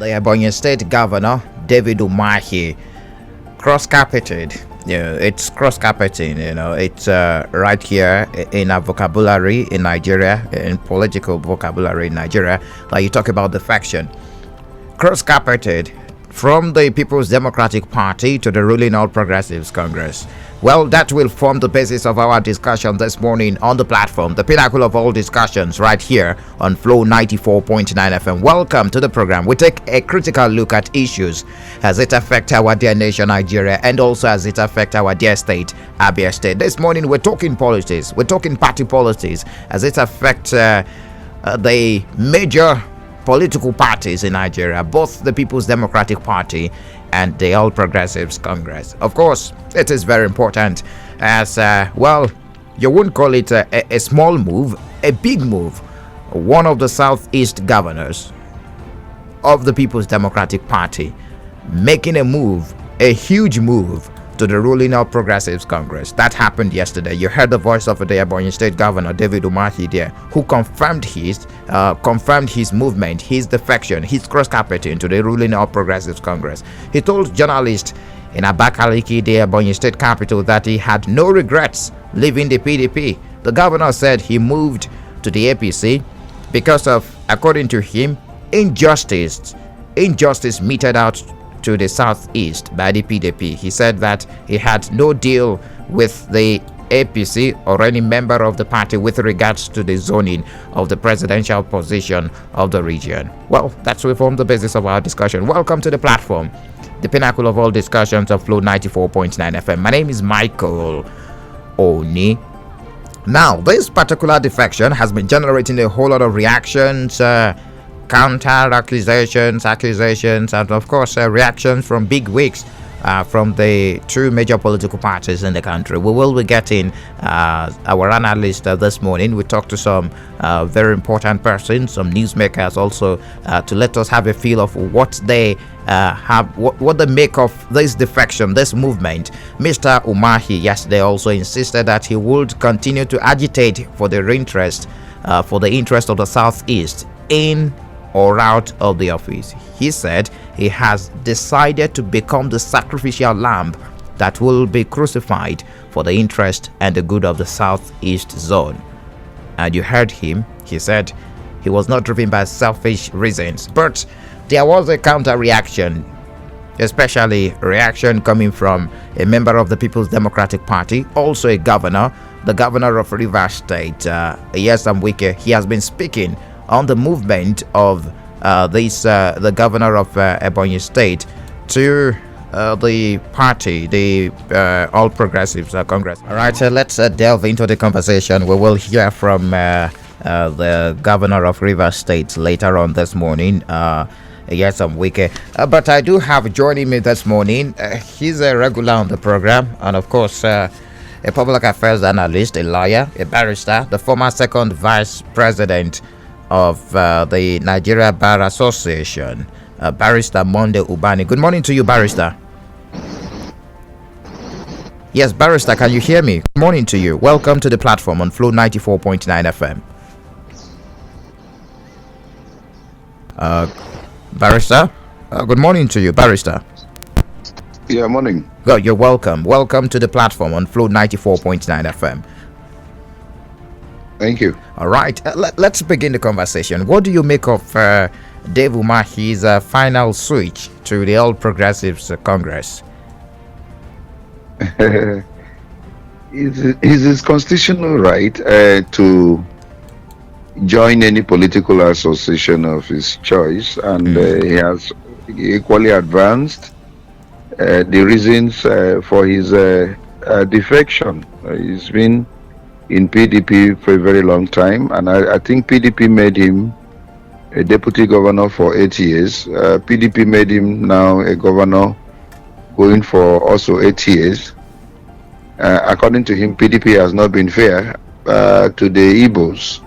the Ebonyi State Governor, David UMAHI, cross-carpeted. It's cross-carpeting, it's right here in our vocabulary in Nigeria, in political vocabulary in Nigeria, like you talk about defection. Cross-carpeted from the People's Democratic Party to the ruling All Progressives Congress. Well, that will form the basis of our discussion this morning on the platform, the pinnacle of all discussions, right here on FLO 94.9 FM. Welcome to the program. We take a critical look at issues as it affects our dear nation, Nigeria, and also as it affects our dear state, Abia State. This morning, we're talking politics. We're talking party politics as it affects the major political parties in Nigeria, both the People's Democratic Party and the All Progressives Congress. Of course, it is very important as, well, you wouldn't call it a small move, a big move. One of the Southeast governors of the People's Democratic Party making a move, a huge move to the ruling All Progressives Congress. That happened yesterday. You heard the voice of the Ebonyi State Governor, David UMAHI there, who confirmed his movement, his defection, his cross-carpeting to the ruling All Progressives Congress. He told journalists in Abakaliki, the Ebonyi State capital, that he had no regrets leaving the PDP. The governor said he moved to the APC because of, according to him, injustice meted out to the southeast by the PDP. He said that he had no deal with the APC or any member of the party with regards to the zoning of the presidential position of the region. Well, that's will form the basis of our discussion. Welcome to the platform, the pinnacle of all discussions of FLO 94.9 FM. My name is Michael Oni. Now, this particular defection has been generating a whole lot of reactions, counter accusations, and of course reactions from big wigs from the two major political parties in the country. We will be getting our analyst this morning. We talked to some very important persons, some newsmakers also, to let us have a feel of what they what they make of this defection, this movement. Mr. UMAHI yesterday also insisted that he would continue to agitate for the interest of the Southeast in or out of the office. He said he has decided to become the sacrificial lamb that will be crucified for the interest and the good of the Southeast zone. And you heard him. He said he was not driven by selfish reasons, but there was a counter reaction, especially reaction coming from a member of the People's Democratic Party, also a governor, the governor of Rivers State, Nyesom Wike. He has been speaking on the movement of the governor of Ebonyi State to the party, the All Progressives Congress. All right, let's delve into the conversation. We will hear from the governor of Rivers State later on this morning. Nyesom Wike. But I do have joining me this morning. He's a regular on the program, and of course, a public affairs analyst, a lawyer, a barrister, the former second vice president of the Nigeria Bar Association, Barrister Monday Ubani. Good morning to you, Barrister. Yes, Barrister, can you hear me? Good morning to you. Welcome to the platform on FLO 94.9 FM. Barrister, good morning to you, Barrister. Yeah, morning. Well, you're welcome. Welcome to the platform on FLO 94.9 FM. Thank you. All right, let's begin the conversation. What do you make of Dave UMAHI's final switch to the All Progressives Congress? Is his constitutional right to join any political association of his choice, and he has equally advanced the reasons for his defection. He's been in PDP for a very long time, and I think PDP made him a deputy governor for 8 years. PDP made him now a governor going for also 8 years. According to him, PDP has not been fair to the Igbos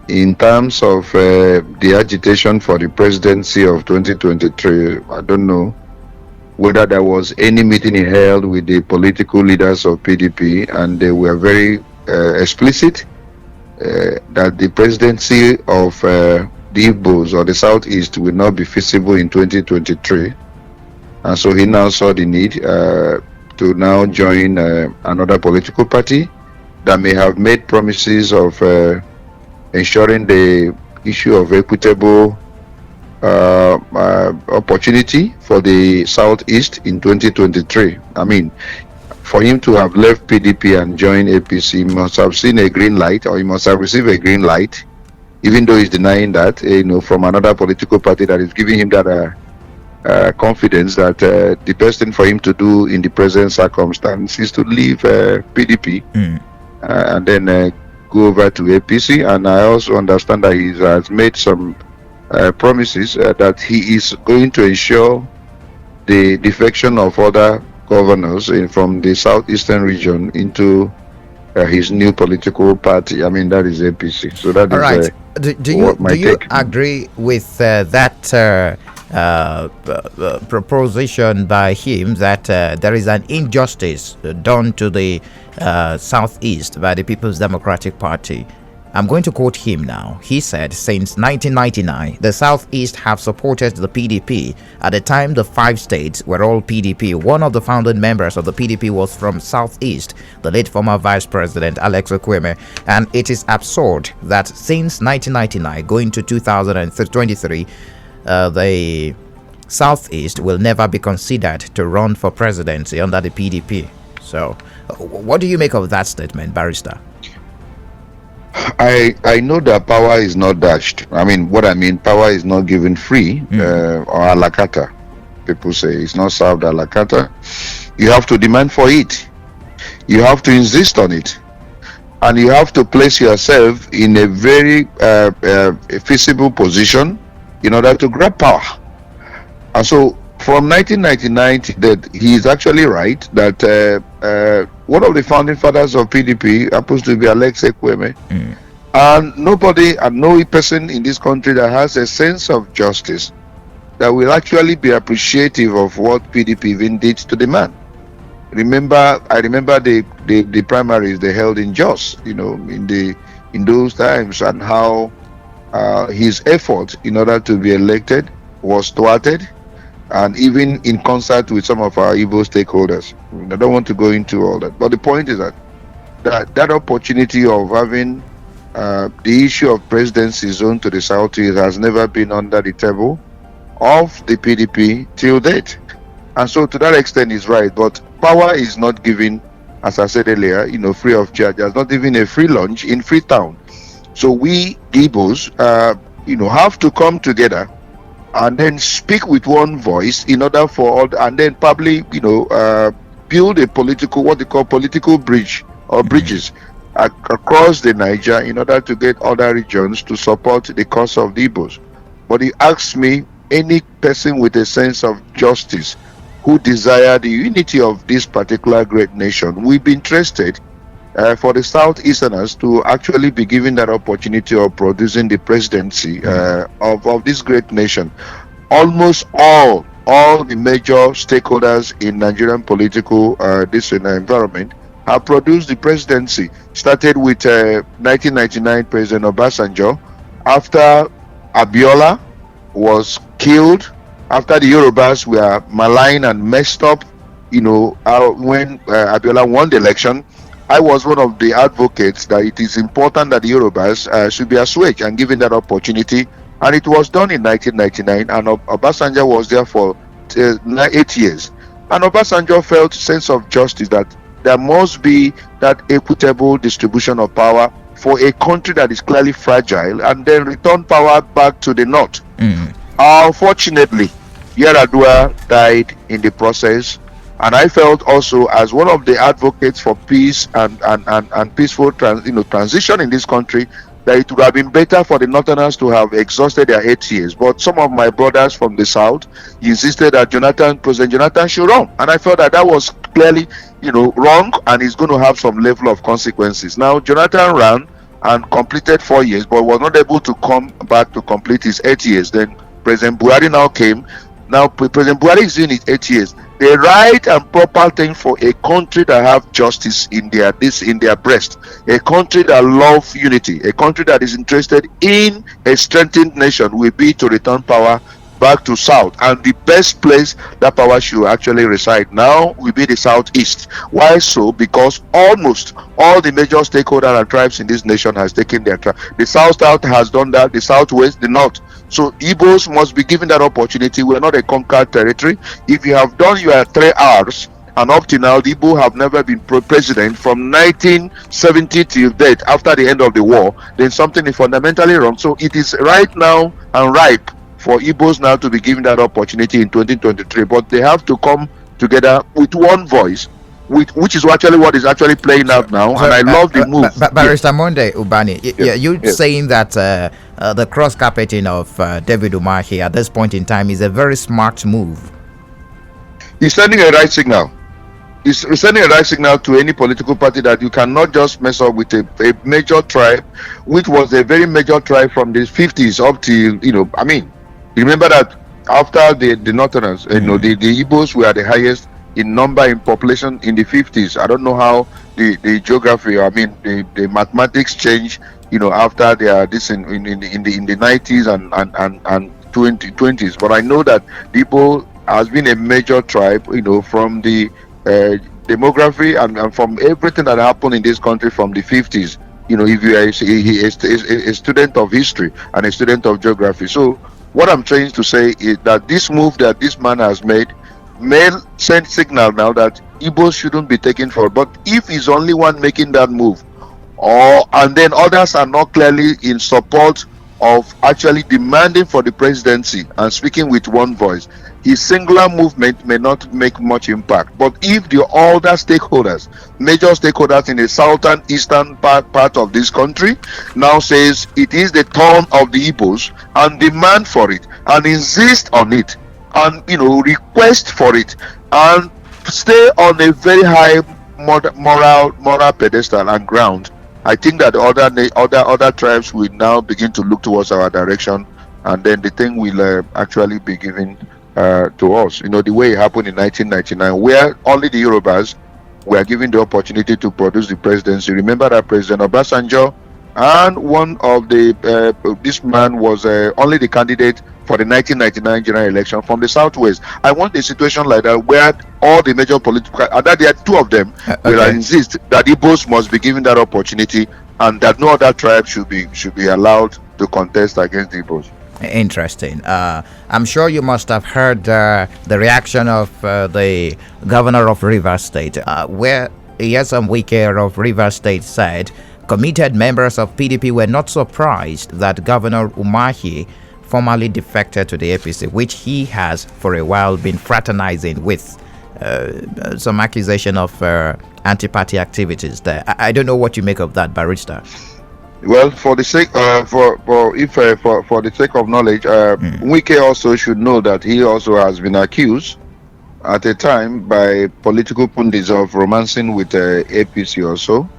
in terms of the agitation for the presidency of 2023. I don't know whether there was any meeting he held with the political leaders of PDP, and they were very explicit that the presidency of the Igbos or the Southeast will not be feasible in 2023. And so he now saw the need to now join another political party that may have made promises of ensuring the issue of equitable opportunity for the Southeast in 2023. I mean, for him to have left PDP and joined APC, he must have seen a green light, or he must have received a green light, even though he's denying that, from another political party that is giving him that confidence that the best thing for him to do in the present circumstance is to leave PDP and then go over to APC. And I also understand that he has made some promises that he is going to ensure the defection of other governors from the southeastern region into his new political party. I mean, that is APC. So that all is right. Do you agree with that proposition by him that there is an injustice done to the Southeast by the People's Democratic Party? I'm going to quote him now. He said, since 1999, the Southeast have supported the PDP. At the time, the 5 states were all PDP. One of the founding members of the PDP was from Southeast, the late former Vice President Alex Okweme. And it is absurd that since 1999, going to 2023, the Southeast will never be considered to run for presidency under the PDP. So, what do you make of that statement, Barrister? I know that power is not dashed. I mean, power is not given free or a la carte. People say it's not served a la carte. You have to demand for it. You have to insist on it. And you have to place yourself in a very feasible position in order to grab power. And so from 1999, that he is actually right that one of the founding fathers of PDP happens to be Alex Okweme. And nobody and no person in this country that has a sense of justice that will actually be appreciative of what PDP even did to the man. I remember the primaries they held in Jos, in those times, and how his effort in order to be elected was thwarted, and even in concert with some of our Igbo stakeholders. I don't want to go into all that, but the point is that opportunity of having the issue of presidency zone to the Southeast has never been under the table of the PDP till date. And so to that extent is right, but power is not given, as I said earlier, free of charge. There's not even a free lunch in Freetown. So we Igbos, have to come together and then speak with one voice in order for all, and then probably, build a what they call political bridge or bridges across the Niger in order to get other regions to support the cause of the Igbos. But he asks me, any person with a sense of justice who desire the unity of this particular great nation will be interested for the Southeasterners to actually be given that opportunity of producing the presidency of this great nation. Almost all the major stakeholders in Nigerian political environment have produced the presidency. Started with 1999 President Obasanjo, after Abiola was killed, after the Yorubas were maligned and messed up, when Abiola won the election. I was one of the advocates that it is important that the Yorubas should be assuaged and given that opportunity, and it was done in 1999, and Obasanjo was there for 8 years. And Obasanjo felt a sense of justice, that there must be that equitable distribution of power for a country that is clearly fragile, and then return power back to the north. Unfortunately, Yar'Adua died in the process, and I felt also, as one of the advocates for peace and peaceful transition in this country, that it would have been better for the Northerners to have exhausted their 8 years. But some of my brothers from the South insisted that President Jonathan should run, and I felt that was clearly wrong, and is going to have some level of consequences. Now Jonathan ran and completed 4 years, but was not able to come back to complete his 8 years. Then President Buhari now came. Now President Buhari is doing his 8 years. the right and proper thing for a country that have justice in their breast, a country that love unity, a country that is interested in a strengthened nation, will be to return power back to south. And the best place that power should actually reside now will be the southeast. Why so? Because almost all the major stakeholders and tribes in this nation has taken their tribe. The south has done that, the southwest, the north. So Igbos must be given that opportunity. We are not a conquered territory. If you have done your 3 hours, and up to now, the Igbo have never been president from 1970 till date, after the end of the war, then something is fundamentally wrong. So it is right now and ripe for Igbos now to be given that opportunity in 2023. But they have to come together with one voice, which is actually what is actually playing out now. And I love the move. Barrister Monday Ubani, you're saying that the cross-carpeting of David Umahi at this point in time is a very smart move. He's sending a right signal. He's sending a right signal to any political party that you cannot just mess up with a major tribe, which was a very major tribe from the 50s up to, I mean, remember that after the Northerners, the Igbos were the highest in number in population in the 50s. I don't know how the geography, I mean, the mathematics changed, after they are this in the 90s and 20s. But I know that the Igbo has been a major tribe, from the demography and from everything that happened in this country from the 50s. If you are a student of history and a student of geography. So what I'm trying to say is that this move that this man has made may send signal now that Igbo shouldn't be taken for. But if he's only one making that move, and then others are not clearly in support of actually demanding for the presidency and speaking with one voice, his singular movement may not make much impact. But if the other stakeholders, major stakeholders in the southern eastern part of this country now says it is the turn of the Igbos and demand for it and insist on it and request for it and stay on a very high moral pedestal and ground, I think that other tribes will now begin to look towards our direction, and then the thing will actually be given to us. The way it happened in 1999, where only the Yorubas were given the opportunity to produce the presidency. Remember that President Obasanjo and one of this man was only the candidate for the 1999 general election from the southwest. I want a situation like that where all the major political, and that there are 2 of them, will insist that Igbos must be given that opportunity and that no other tribe should be allowed to contest against the Igbos. Interesting. I'm sure you must have heard the reaction of the governor of Rivers State, where Nyesom Wike of Rivers State said committed members of PDP were not surprised that Governor Umahi formally defected to the APC, which he has for a while been fraternizing with. Some accusation of anti-party activities there. I don't know what you make of that, Barrister. Well, for the sake for the sake of knowledge, Wike also should know that he also has been accused at a time by political pundits of romancing with APC also,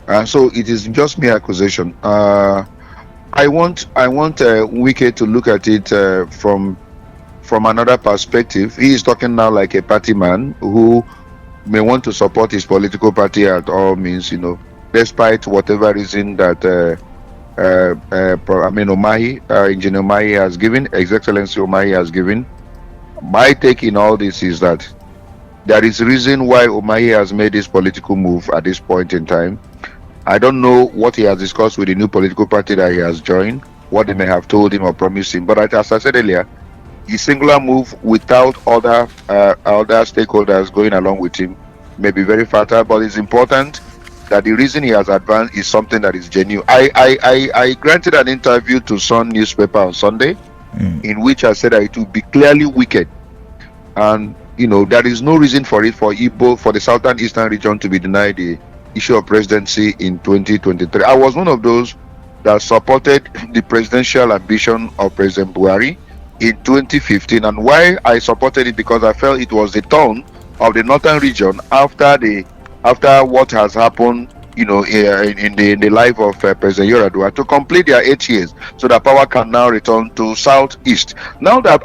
and so it is just mere accusation. I want Wike to look at it from another perspective. He is talking now like a party man who may want to support his political party at all means, despite whatever reason that Umahi, Engineer Umahi has given, His Excellency Umahi has given. My take in all this is that there is reason why Umahi has made this political move at this point in time. I don't know what he has discussed with the new political party that he has joined, what they may have told him or promised him. But as I said earlier, his singular move without other stakeholders going along with him may be very fatal, but it's important that the reason he has advanced is something that is genuine. I granted an interview to Sun newspaper on Sunday, in which I said that it would be clearly wicked, and there is no reason for Igbo, for the southern eastern region to be denied the issue of presidency in 2023. I was one of those that supported the presidential ambition of President Buhari in 2015, and why I supported it, because I felt it was the turn of the northern region after what has happened in the life of President Yoradua to complete their 8 years, so that power can now return to southeast. Now that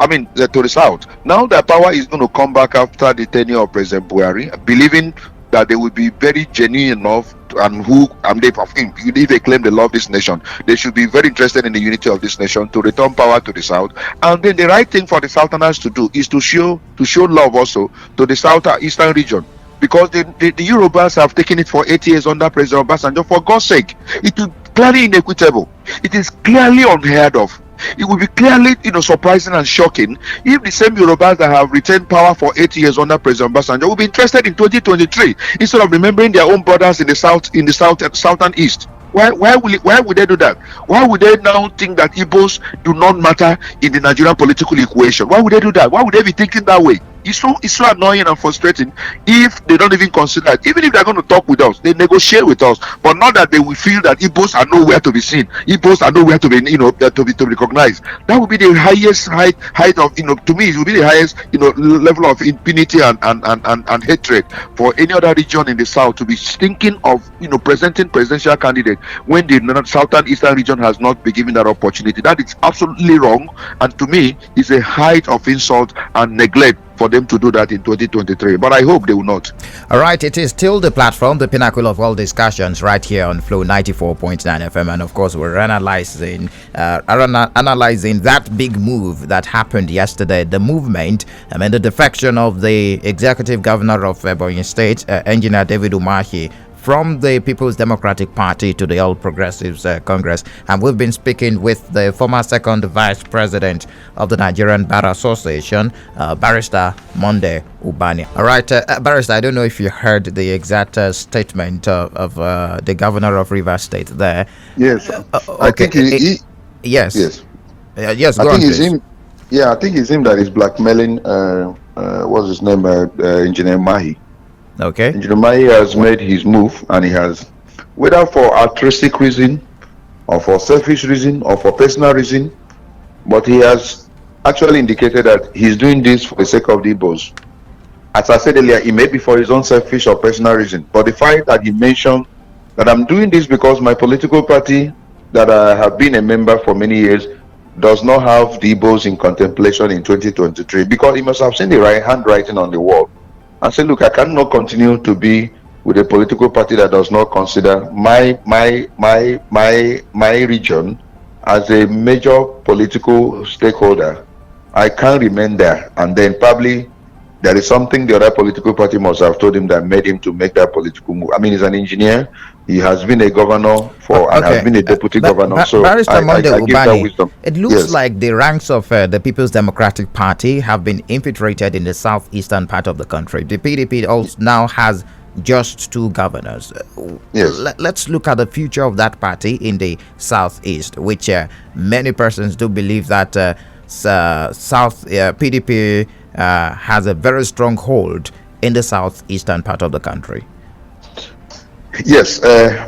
to the south. Now that power is going to come back after the tenure of President Buhari, believing that they will be very genuine enough if they claim they love this nation, they should be very interested in the unity of this nation to return power to the south. And then the right thing for the southerners to do is to show love also to the southeastern region, because the Yorubas have taken it for 8 years under President Obasanjo. For God's sake, it is clearly inequitable. It is clearly unheard of. It will be clearly, surprising and shocking if the same Yorubas that have retained power for 8 years under President Obasanjo will be interested in 2023 instead of remembering their own brothers in the south and east. Why would they do that? Why would they now think that Igbos do not matter in the Nigerian political equation? Why would they do that? Why would they be thinking that way? It's so annoying and frustrating if they don't even consider it. Even if they're going to talk with us, they negotiate with us, but not that they will feel that Igbos are nowhere to be seen. Igbos are nowhere to be, to be recognized. That would be the highest height of, to me, it would be the highest, level of impunity and hatred for any other region in the south to be thinking of, presenting presidential candidate when the southern eastern region has not been given that opportunity. That is absolutely wrong, and to me, it's a height of insult and neglect for them to do that in 2023, but I hope they will not. All right, it is still the platform, the pinnacle of all discussions, right here on FLO 94.9 FM, and of course we're analyzing that big move that happened yesterday, the movement, the defection of the executive governor of Ebonyi State, Engineer David UMAHI, from the People's Democratic Party to the All Progressives Congress. And we've been speaking with the former second vice president of the Nigerian Bar Association, Barrister Monday Ubani. All right, Barrister, I don't know if you heard the exact statement of the governor of Rivers State there. Yes. Okay. I think yes. Yes. Yes, I go think on, it's please. him. Yeah, I think it's him that is blackmailing, what's his name, Engineer Mahi. Okay. Engineer Mahi has made his move, and he has, whether for altruistic reason or for selfish reason or for personal reason, but he has actually indicated that he's doing this for the sake of the Igbos. As I said earlier, it may be for his own selfish or personal reason, but the fact that he mentioned that I'm doing this because my political party that I have been a member for many years does not have the Igbos in contemplation in 2023, because he must have seen the handwriting on the wall and say, look, I cannot continue to be with a political party that does not consider my region as a major political stakeholder. I can't remain there. And then probably there is something the other political party must have told him that made him to make that political move. I mean, he's an engineer. He has been a governor and has been a deputy governor. So Barrister Monday I give that Ubani, wisdom. it looks Yes. like the ranks of the People's Democratic Party have been infiltrated in the southeastern part of the country. The PDP also now has just two governors. Yes. Let's look at the future of that party in the southeast, which many persons do believe that PDP has a very strong hold in the southeastern part of the country. Yes,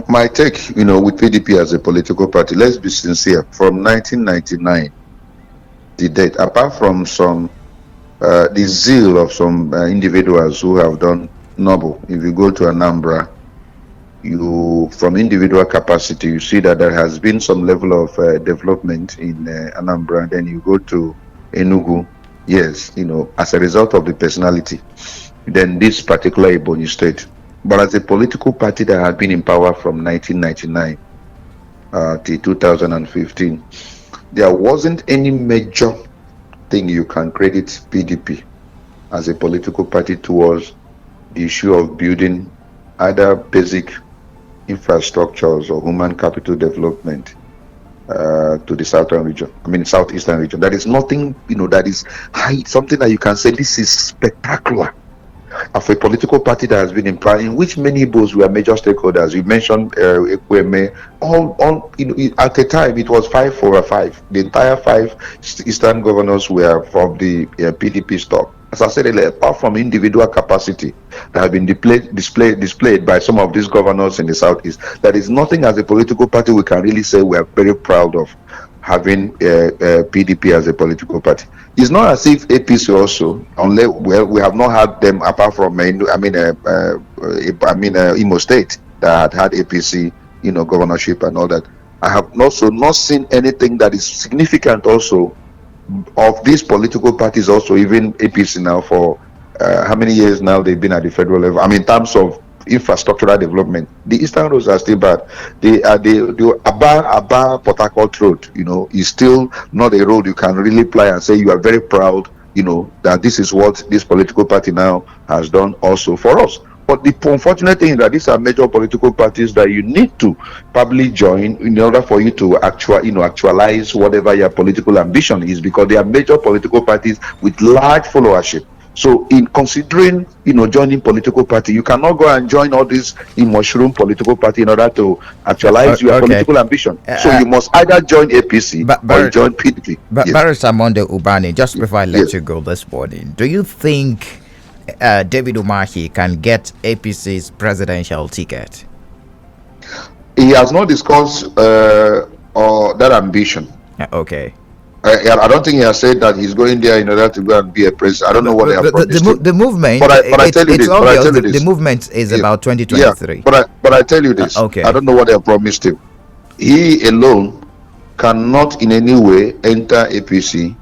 my take, with PDP as a political party, let's be sincere, from 1999, the date, apart from some, the zeal of some individuals who have done noble, if you go to Anambra, from individual capacity, you see that there has been some level of development in Anambra, and then you go to Enugu, yes, as a result of the personality, then this particular Ebonyi State. But as a political party that had been in power from 1999 to 2015, there wasn't any major thing you can credit PDP as a political party towards the issue of building either basic infrastructures or human capital development to the southern region. Southeastern region. There is nothing, that is high, something that you can say this is spectacular of a political party that has been in power, in which many Igbos were major stakeholders. You mentioned Ekweme. At the time it was 5-5. The entire 5 eastern governors were from the PDP stock. As I said earlier, apart from individual capacity that have been displayed by some of these governors in the southeast, there is nothing as a political party we can really say we are very proud of having PDP as a political party. It's not as if APC also, we have not had them apart from Imo State. that had APC, governorship and all that. I have also not seen anything that is significant also of these political parties, also even APC now for how many years now they've been at the federal level. I mean, in terms of infrastructural development, the eastern roads are still bad. The Aba Port Harcourt road, is still not a road you can really apply and say you are very proud, that this is what this political party now has done also for us. But the unfortunate thing is that these are major political parties that you need to probably join in order for you to actualize whatever your political ambition is, because they are major political parties with large followership. So in considering, joining political party, you cannot go and join all these mushroom political party in order to actualize your political ambition. So you must either join APC or join PDP. But Barrister Monday Ubani, just before I let you go this morning, do you think David UMAHI can get APC's presidential ticket? He has not discussed that ambition. Okay. I don't think he has said that he's going there in order to go and be a president. I don't know what they have promised. The movement, but I tell you this. The movement is about 2023. Yeah, but I tell you this. Okay. I don't know what they have promised him. He alone cannot in any way enter APC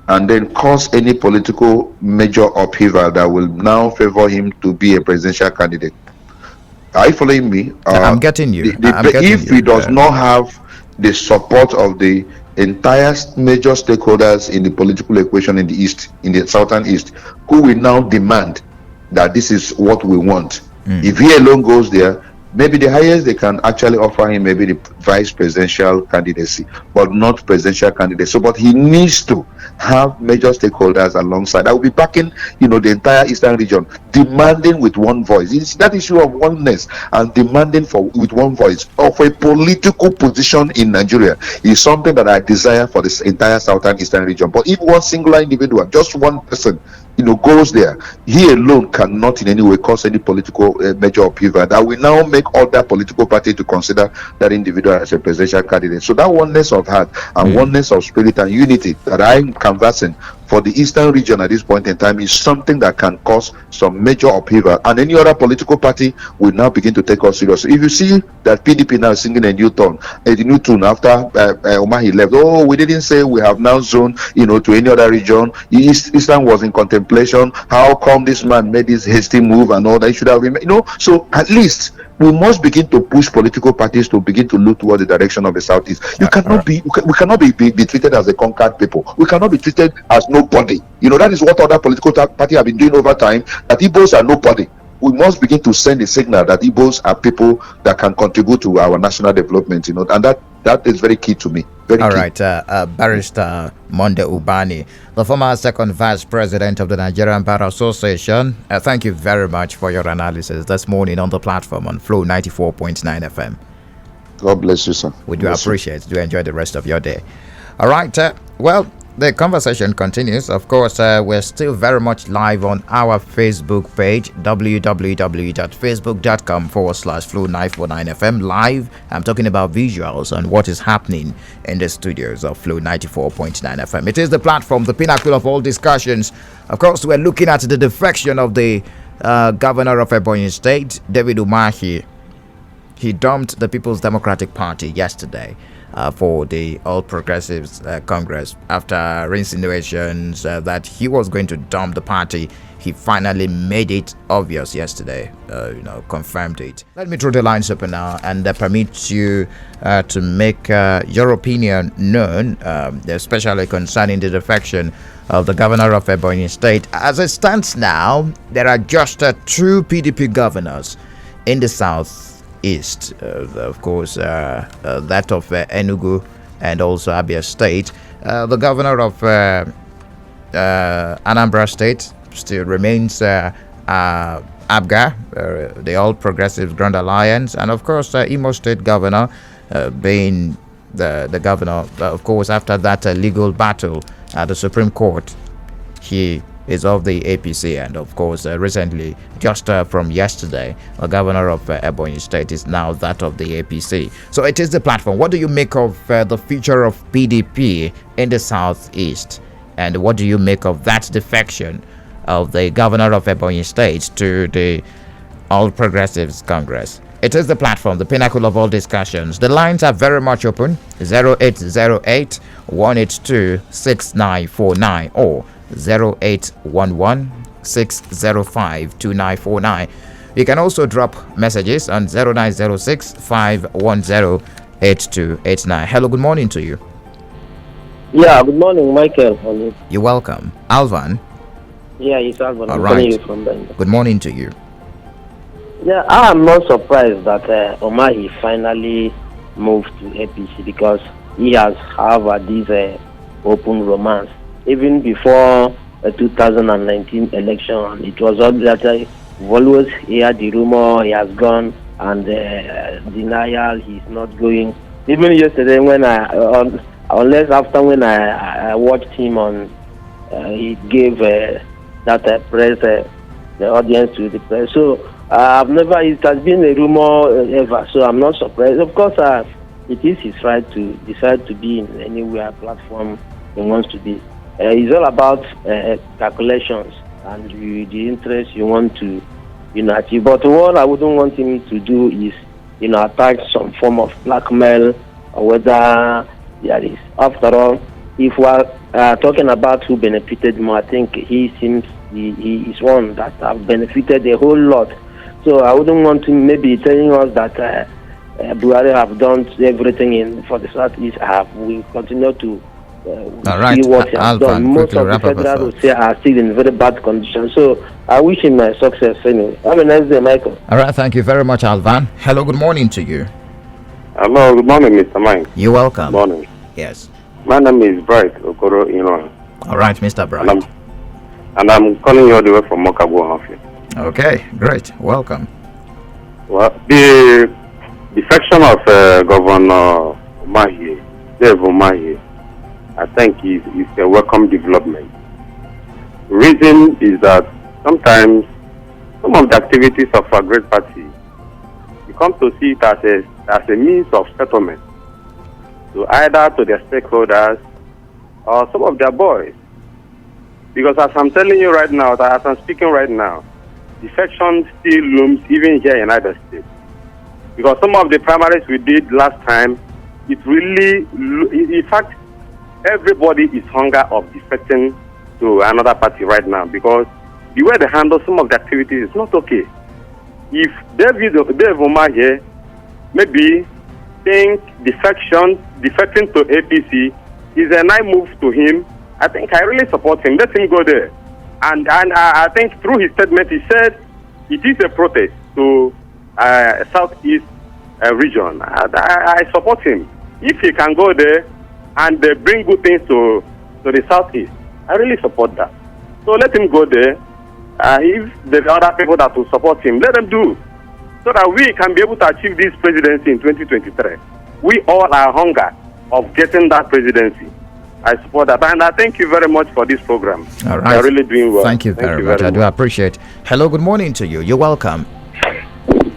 and then cause any political major upheaval that will now favor him to be a presidential candidate. Are you following me? I'm getting you. If he does not have the support of the entire major stakeholders in the political equation in the east, in the southern east, who will now demand that this is what we want. If he alone goes there, maybe the highest they can actually offer him maybe the vice presidential candidacy, but not presidential candidacy. So, but he needs to have major stakeholders alongside. I will be backing, the entire eastern region, demanding with one voice. It's that issue of oneness and demanding with one voice of a political position in Nigeria is something that I desire for this entire southern eastern region. But if one singular individual, just one person, goes there, he alone cannot in any way cause any political major upheaval that will now make other political parties to consider that individual as a presidential candidate. So that oneness of heart and oneness of spirit and unity that I'm canvassing for the eastern region at this point in time is something that can cause some major upheaval, and any other political party will now begin to take us seriously. If you see that PDP now is singing a new tune after UMAHI left, we didn't say we have now zoned to any other region. Eastern was in contemplation. How come this man made this hasty move and all that? He should have been, so at least we must begin to push political parties to begin to look toward the direction of the southeast. We cannot be treated as a conquered people. We cannot be treated as nobody. That is what other political parties have been doing over time, that Igbos are nobody. We must begin to send a signal that Igbos are people that can contribute to our national development, and that is very key to me. All right, Barrister Monday Ubani, the former second vice president of the Nigerian Bar Association. Thank you very much for your analysis this morning on the platform on FLO 94.9 FM. God bless you, sir. We do appreciate it. Do enjoy the rest of your day. All right, well, the conversation continues. Of course, we're still very much live on our Facebook page, www.facebook.com/FLO949FM live. I'm talking about visuals and what is happening in the studios of FLO 94.9 FM. It is the platform, the pinnacle of all discussions. Of course, we're looking at the defection of the governor of Ebonyi State, David UMAHI. He dumped the People's Democratic Party yesterday for the All Progressives Congress after insinuations that he was going to dump the party. He finally made it obvious yesterday, confirmed it. Let me throw the lines open now and permit you to make your opinion known, especially concerning the defection of the governor of Ebonyi State. As it stands now, there are just 2 PDP governors in the south east, of course, that of Enugu and also Abia State. The governor of Anambra State still remains Abga, the All Progressives Grand Alliance, and of course Imo State governor being the governor, of course, after that legal battle at the Supreme Court, he is of the APC, and of course recently, just from yesterday, the governor of Ebonyi State is now that of the APC. So it is the platform. What do you make of the future of PDP in the southeast, and what do you make of that defection of the governor of Ebonyi State to the All Progressives Congress? It is the platform, the pinnacle of all discussions. The lines are very much open. 0808 182 6949 or 0811 605 2949. You can also drop messages on 0906 510 8289. Hello, good morning to you. Yeah, good morning, Michael. You're welcome. Alvan. Yeah, it's Alvan. All I'm right. calling you from Bengal. Good morning to you. Yeah, I'm not surprised that UMAHI finally moved to APC because he has had this open romance. Even before the 2019 election, it was obvious that we've always heard the rumor he has gone and denial he's not going. Even yesterday when unless after when I watched him on, he gave that press, the audience to the press. So I've never, it has been a rumor ever, so I'm not surprised. Of course, it is his right to decide to be in anywhere platform he wants to be. It's all about calculations and the interest you want to achieve. But what I wouldn't want him to do is attack some form of blackmail or whether there is. After all, if we are talking about who benefited more, I think he seems he is one that have benefited a whole lot. So I wouldn't want him maybe telling us that Buhari have done everything for the Southeast. We continue to all right. see what he has done. Most of the federal will say are still in very bad condition. So I wish him success anyway. Have a nice day, Michael. All right. Thank you very much, Alvan. Hello. Good morning to you. Hello. Good morning, Mr. Mike. You're welcome. Good morning. Yes. My name is Bright Okoro, Illinois. All right, Mr. Bright. And I'm calling you all the way from Mokabo, Hafi. Okay, great. Welcome. Well, the defection of Governor UMAHI, Dave UMAHI, I think is a welcome development. The reason is that sometimes some of the activities of a great party, you come to see it as a means of settlement to either to their stakeholders or some of their boys. Because as I'm telling you right now, as I'm speaking right now, defection still looms even here in United States. Because some of the primaries we did last time, it really, in fact, everybody is hunger of defecting to another party right now because the way they handle some of the activities is not okay. If Dave UMAHI maybe think defecting to APC is a nice move to him, I think I really support him. Let him go there. And I think through his statement, he said it is a protest to Southeast region. I support him. If he can go there and bring good things to the Southeast, I really support that. So let him go there. If there are other people that will support him, let them do. So that we can be able to achieve this presidency in 2023. We all are hunger of getting that presidency. I support that. And I thank you very much for this program. All right. You're really doing well. Thank you very much. I do appreciate. Hello, good morning to you. You're welcome.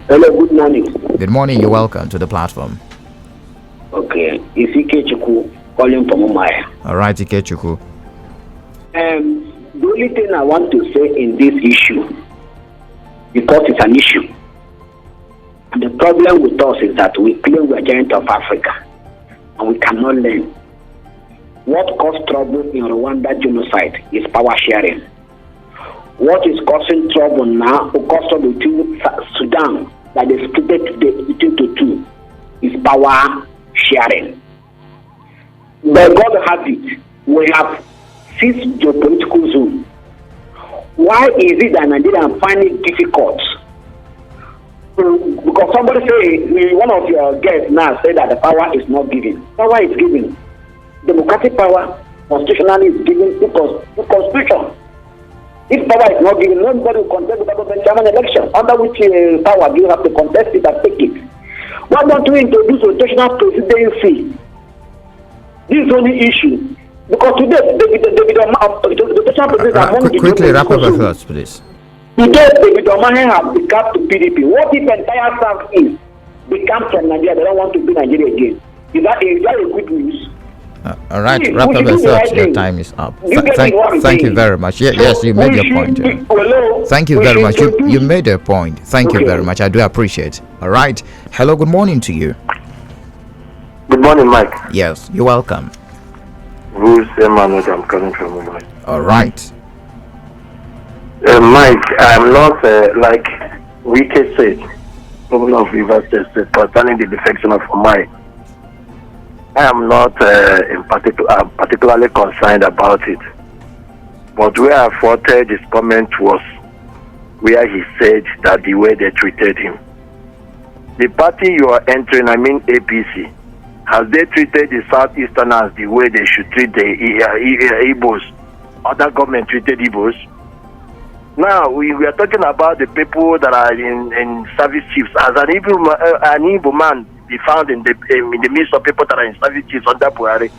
Hello, good morning. Good morning. You're welcome to the platform. Okay. It's Ikechuku calling from UMAHI. All right, Ikechuku. The only thing I want to say in this issue, because it's an issue, and the problem with us is that we claim we're giant of Africa, and we cannot learn. What caused trouble in Rwanda genocide is power sharing. What is causing trouble now, or caused trouble between Sudan, that is split between the two, is power sharing. By God has it, we have 6 geopolitical zones. Why is it that Nigeria find it difficult? Because somebody say, one of your guests now said that the power is not given. Power is given. Democratic power constitutionally is given to constitution. If power is not given, nobody will contest the government chairman election. Under which power do you have to contest it and take it? Why don't we introduce rotational presidency? This is only issue. Because today, the rotational presidency among the quickly wrap up your thoughts, please. Today, David UMAHI have become to PDP. What if entire South East becomes from Nigeria? They don't want to be Nigeria again. Is that a good news? All right, See, wrap we up should your do the thoughts. right Your thing. time is up. You get it what I'm Thank you saying? very much. So Yes, you made we your should point. be- hello? Thank you We very should much. You produce- made a point. Thank you Okay. very much. I do appreciate. All right. Hello. Good morning to you. Good morning, Mike. Yes, you're welcome. Who's Emmanuel? I'm coming from Mumbai. All right. Mike, I'm not like Wike said, Governor of Rivers State, concerning the defection of UMAHI. I am not particularly concerned about it. But where I faulted his comment was where he said that the way they treated him. The party you are entering, I mean APC, has they treated the Southeasterners the way they should treat the Igbos? Other government treated Igbos? Now, we are talking about the people that are in service chiefs. As an Igbo man be found in the midst of people that are in service chiefs under Buhari.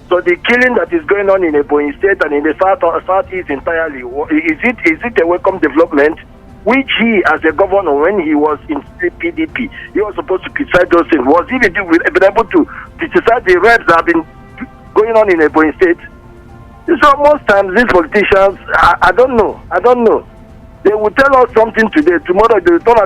So the killing that is going on in Ebonyi State and in the southeast entirely, is it a welcome development? Which he, as a governor, when he was in PDP, he was supposed to criticize those things. Was he been able to criticize the reps that have been going on in Ebonyi State? So most times these politicians, I don't know. They will tell us something today. Tomorrow they will turn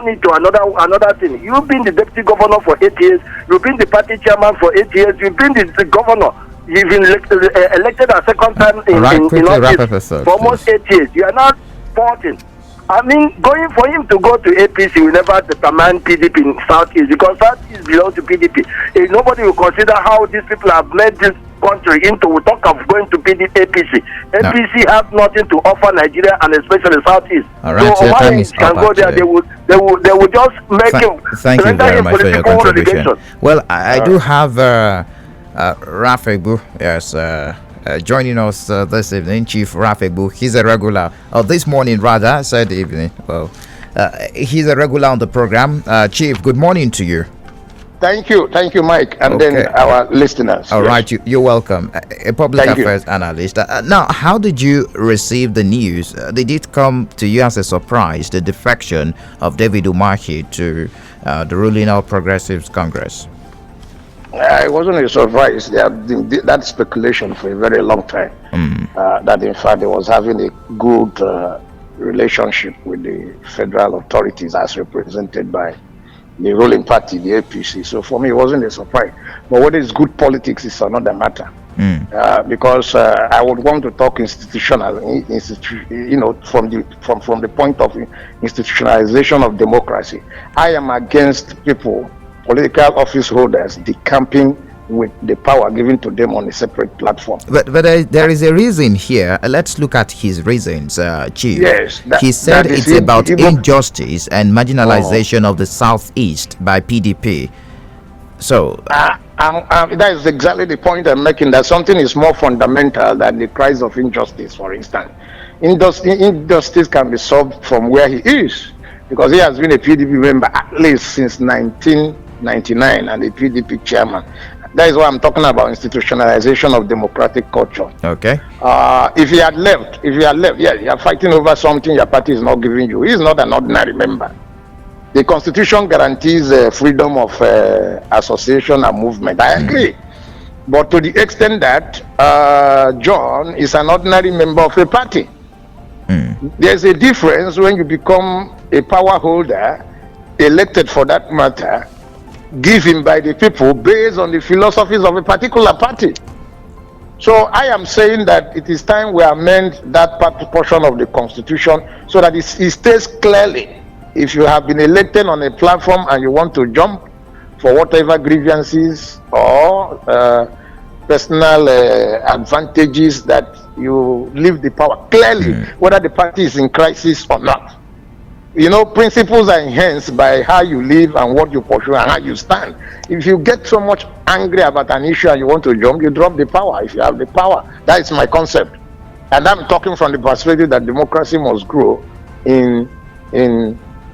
it to another thing. You've been the deputy governor for 8 years. You've been the party chairman for 8 years. You've been the governor. You've been elected a second time in office for almost 8 years. You are now 14. I mean, going for him to go to APC will never determine PDP in Southeast, because Southeast belongs to PDP. If nobody will consider how these people have made this country into, we talk of going to APC. APC has nothing to offer Nigeria, and especially Southeast. All right, so your time is can up, go there. They will just make him. Thank you very much for your contribution. Relegation. Well, I do have Rafegbu, yes, joining us this evening, Chief Rafegbu. He's a regular, this morning rather, I said evening. Well, he's a regular on the program. Chief, good morning to you. Thank you, Mike, and then our listeners. All right, you're welcome. A public affairs analyst. Now, how did you receive the news? Did it come to you as a surprise, the defection of David UMAHI to the ruling All Progressives Congress? It wasn't a surprise. There had been that speculation for a very long time. That in fact, he was having a good relationship with the federal authorities as represented by the ruling party, the APC. So for me, it wasn't a surprise. But whether it's good politics is another matter. Because I would want to talk institutional, from the point of institutionalization of democracy. I am against people, political office holders, decamping with the power given to them on a separate platform. But there is a reason here. Let's look at his reasons, Chief. Yes. He said it's about injustice and marginalization of the Southeast by PDP. So that is exactly the point I'm making, that something is more fundamental than the cries of injustice, for instance. Injustice can be solved from where he is, because he has been a PDP member at least since 1999 and a PDP chairman. That is why I'm talking about institutionalization of democratic culture. Okay. If he had left, yeah, you are fighting over something your party is not giving you. He is not an ordinary member. The Constitution guarantees freedom of association and movement. I agree. But to the extent that John is an ordinary member of a party, there's a difference when you become a power holder, elected for that matter, given by the people based on the philosophies of a particular party. So I am saying that it is time we amend that portion of the Constitution so that it states clearly, if you have been elected on a platform and you want to jump for whatever grievances or personal advantages, that you leave the power clearly, whether the party is in crisis or not. Principles are enhanced by how you live and what you pursue and how you stand. If you get so much angry about an issue and you want to jump, you drop the power if you have the power. That is my concept. And I'm talking from the perspective that democracy must grow in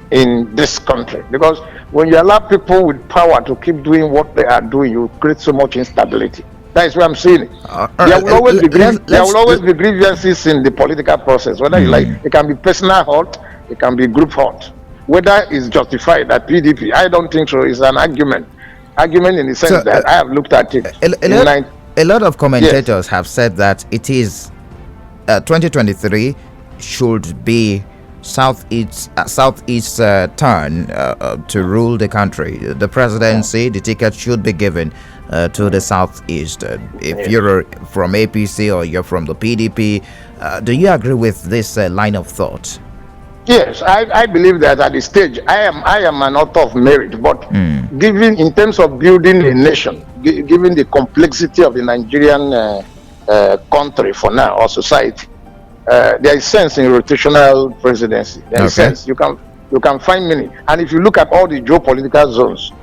this country. Because when you allow people with power to keep doing what they are doing, you create so much instability. That is where I'm seeing it. There will always be grievances in the political process. Whether you like, it can be personal hurt, it can be group hurt. Whether it's justified at PDP, I don't think so. It's an argument. argument in the sense that I have looked at it. A lot of commentators have said that it is 2023 should be Southeast turn to rule the country. The presidency, the ticket should be given to the Southeast. If you're from APC or you're from the PDP, do you agree with this line of thought? Yes, I believe that at this stage I am an author of merit, but given in terms of building a nation, given the complexity of the Nigerian country for now, or society, there is sense in rotational presidency. There is sense. You can find many, and if you look at all the geopolitical zones,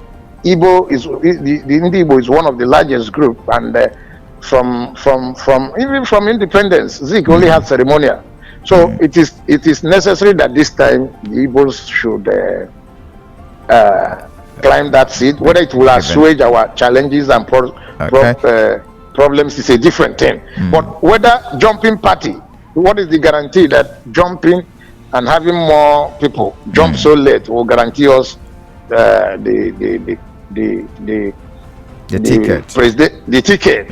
Igbo is the Igbo is one of the largest group, and from even from independence, Zik only had ceremonial. So it is necessary that this time the Igbos should climb that seat. Whether it will assuage our challenges and problems is a different thing. But whether jumping party, what is the guarantee that jumping and having more people jump so late will guarantee us the ticket? The ticket.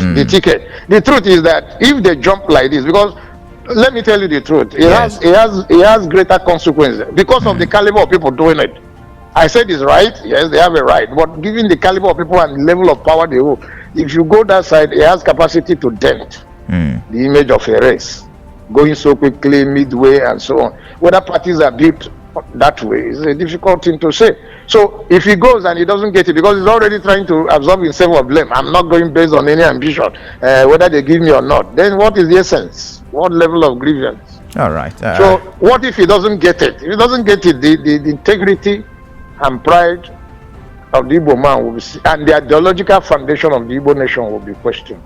The truth is that if they jump like this, because let me tell you the truth, it has greater consequences because of the caliber of people doing it. I said it's right, yes, they have a right, but given the caliber of people and the level of power they hold, if you go that side, it has capacity to dent the image of a race, going so quickly, midway, and so on. Whether parties are built that way is a difficult thing to say. So if he goes and he doesn't get it, because he's already trying to absorb himself of blame, I'm not going based on any ambition, whether they give me or not, then what is the essence? What level of grievance? All right. So what if he doesn't get it? If he doesn't get it, the integrity and pride of the Igbo man will be, and the ideological foundation of the Igbo nation will be questioned.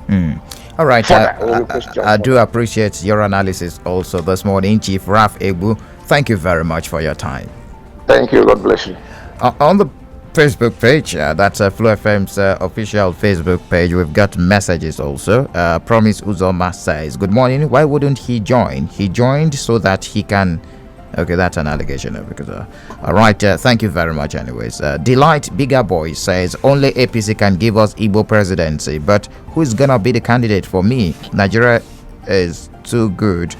All right. I do appreciate your analysis also this morning, Chief Raf Egbu. Thank you very much for your time. Thank you. God bless you. On the Facebook page, that's FLO FM's official Facebook page, we've got messages also. Promise Uzoma says, good morning, why wouldn't he join? He joined so that he can... Okay, that's an allegation. Because all right, thank you very much anyways. Delight Bigger Boy says, only APC can give us Igbo presidency, but who is gonna be the candidate for me? Nigeria is too good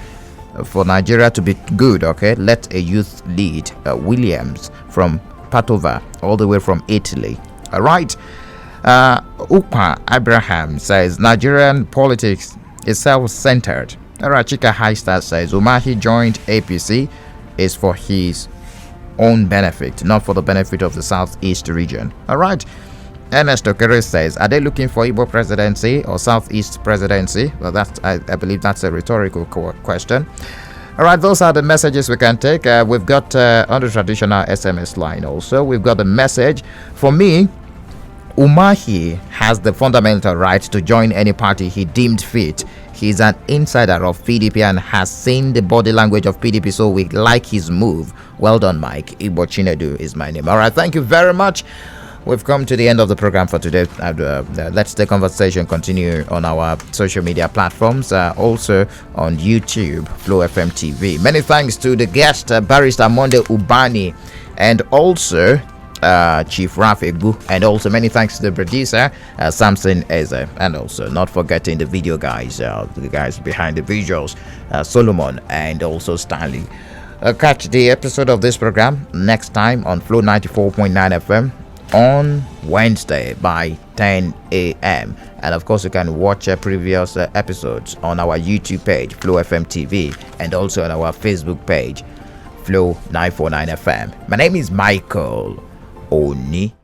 for Nigeria to be good. Okay, let a youth lead. Williams from Padova, all the way from Italy. All right. Upa Abraham says Nigerian politics is self-centered. All right. Chika Highstar says UMAHI joined APC is for his own benefit, not for the benefit of the Southeast region. All right. Ernest Okere says, are they looking for Igbo presidency or Southeast presidency? Well, that's I believe that's a rhetorical question. All right, those are the messages we can take. We've got on the traditional SMS line also. We've got the message. For me, UMAHI has the fundamental right to join any party he deemed fit. He's an insider of PDP and has seen the body language of PDP, so we like his move. Well done, Mike. Igbo Chinedu is my name. All right, thank you very much. We've come to the end of the program for today. Let's the conversation continue on our social media platforms, also on YouTube, FLO FM TV. Many thanks to the guest, Barrister Monde Ubani, and also Chief Raf Egbu, and also many thanks to the producer, Samson Eze, and also not forgetting the video guys, the guys behind the visuals, Solomon, and also Stanley. Catch the episode of this program next time on FLO 94.9 FM. On Wednesday by 10 a.m. and of course you can watch previous episodes on our YouTube page FLO FM TV and also on our Facebook page FLO 949 FM. My name is Michael Oni.